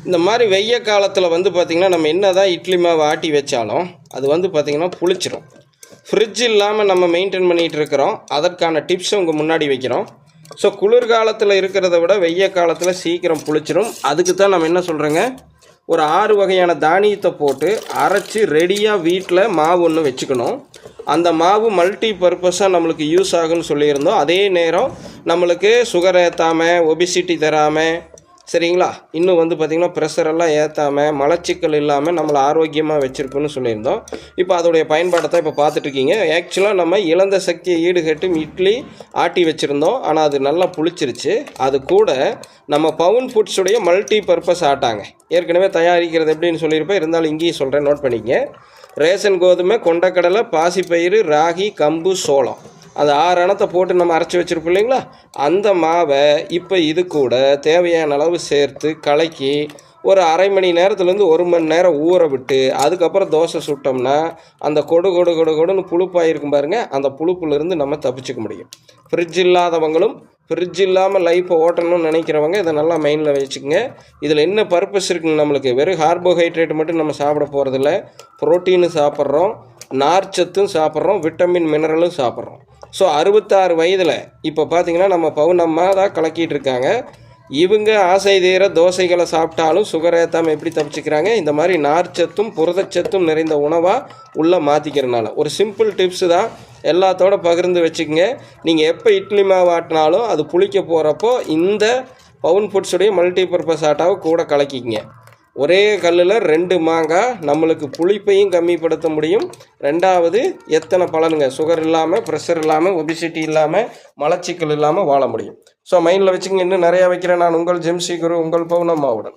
இந்த மாதிரி வெய்ய காலத்தில் வந்து பார்த்திங்கன்னா நம்ம என்ன தான் இட்லி மாவு ஆட்டி வச்சாலும் அது வந்து பார்த்திங்கன்னா புளிச்சிடும். ஃப்ரிட்ஜ் இல்லாமல் நம்ம மெயின்டைன் பண்ணிகிட்டு இருக்கிறோம். அதற்கான டிப்ஸை உங்கள் முன்னாடி வைக்கிறோம். ஸோ குளிர்காலத்தில் இருக்கிறத விட வெய்ய காலத்தில் சீக்கிரம் புளிச்சிடும். அதுக்கு தான் நம்ம என்ன சொல்கிறோங்க, ஒரு 6 வகையான தானியத்தை போட்டு அரைச்சி ரெடியாக வீட்டில் மாவு ஒன்று வச்சுக்கணும். அந்த மாவு மல்டி பர்பஸாக நம்மளுக்கு யூஸ் ஆகுன்னு சொல்லியிருந்தோம். அதே நேரம் நம்மளுக்கு சுகர் ஏற்றாமல், ஒபிசிட்டி தராமல், சரிங்களா, இன்னும் வந்து பார்த்திங்கன்னா ப்ரெஷரெல்லாம் ஏற்றாமல், மலச்சிக்கல் இல்லாமல் நம்மளை ஆரோக்கியமாக வச்சுருக்குன்னு சொல்லியிருந்தோம். இப்போ அதோடைய பயன்பாட்டை தான் இப்போ பார்த்துட்ருக்கீங்க. ஆக்சுவலாக நம்ம இழந்த சக்தியை ஈடுகட்டும் இட்லி ஆட்டி வச்சுருந்தோம். ஆனால் அது நல்லா புளிச்சிருச்சு. அது கூட நம்ம பவுன் ஃபுட்ஸுடைய மல்டி பர்பஸ் ஆட்டாங்க ஏற்கனவே தயாரிக்கிறது எப்படின்னு சொல்லியிருப்பேன். இருந்தாலும் இங்கேயும் சொல்கிறேன், நோட் பண்ணிக்கங்க. ரேஷன் கோதுமை, கொண்டக்கடலை, பாசிப்பயிறு, ராகி, கம்பு, சோளம், அது 6 அணத்தை போட்டு நம்ம அரைச்சி வச்சுருப்போம் இல்லைங்களா. அந்த மாவை இப்போ இது கூட தேவையான அளவு சேர்த்து கலக்கி ஒரு அரை மணி நேரத்துலேருந்து 1 மணி நேரம் ஊற விட்டு அதுக்கப்புறம் தோசை சுட்டோம்னா அந்த கொடுன்னு புழுப்பாயிருக்கும் பாருங்கள், அந்த புழுப்புலேருந்து நம்ம தப்பிச்சுக்க முடியும். ஃப்ரிட்ஜ் இல்லாதவங்களும் ஃப்ரிட்ஜ் இல்லாமல் லைஃப்பை ஓட்டணும்னு நினைக்கிறவங்க இதை நல்லா மைண்டில் வச்சுக்கோங்க. இதில் என்ன பர்பஸ் இருக்குங்க, நம்மளுக்கு வெறும் கார்போஹைட்ரேட் மட்டும் நம்ம சாப்பிட போகிறதில்ல. ப்ரோட்டீனு சாப்பிட்றோம், நார்ச்சத்தும் சாப்பிட்றோம், விட்டமின் மினரலும் சாப்பிட்றோம். ஸோ 66 வயதில் இப்போ பார்த்திங்கன்னா நம்ம பவுனம்மா தான் கலக்கிட்டு இருக்காங்க. இவங்க ஆசை தீர தோசைகளை சாப்பிட்டாலும் சுகர் ஏற்றாமல் எப்படி தப்பிச்சுக்கிறாங்க, இந்த மாதிரி நார்ச்சத்தும் புரதச்சத்தும் நிறைந்த உணவாக உள்ளே மாற்றிக்கிறனால. ஒரு சிம்பிள் டிப்ஸு தான், எல்லாத்தோட பகிர்ந்து வச்சுக்கோங்க. நீங்கள் எப்போ இட்லி மாவு ஆட்டினாலும் அது புளிக்க போகிறப்போ இந்த பவுன் ஃபுட்ஸுடைய மல்டி பர்பஸ் ஆட்டாவை கூட கலக்கிங்க. ஒரே கல்லில் 2 மாங்காய், நம்மளுக்கு புளிப்பையும் கம்மிப்படுத்த முடியும். 2வது எத்தனை பலனுங்க, சுகர் இல்லாமல், ப்ரெஷர் இல்லாமல், ஒபிசிட்டி இல்லாமல், மலச்சிக்கல் இல்லாமல் வாழ முடியும். ஸோ மைண்டில் வச்சுங்க. இன்னும் நிறையா வைக்கிறேன். நான் உங்கள் ஜெம்சி குரு, உங்கள் பவுனம்மாவுடன்.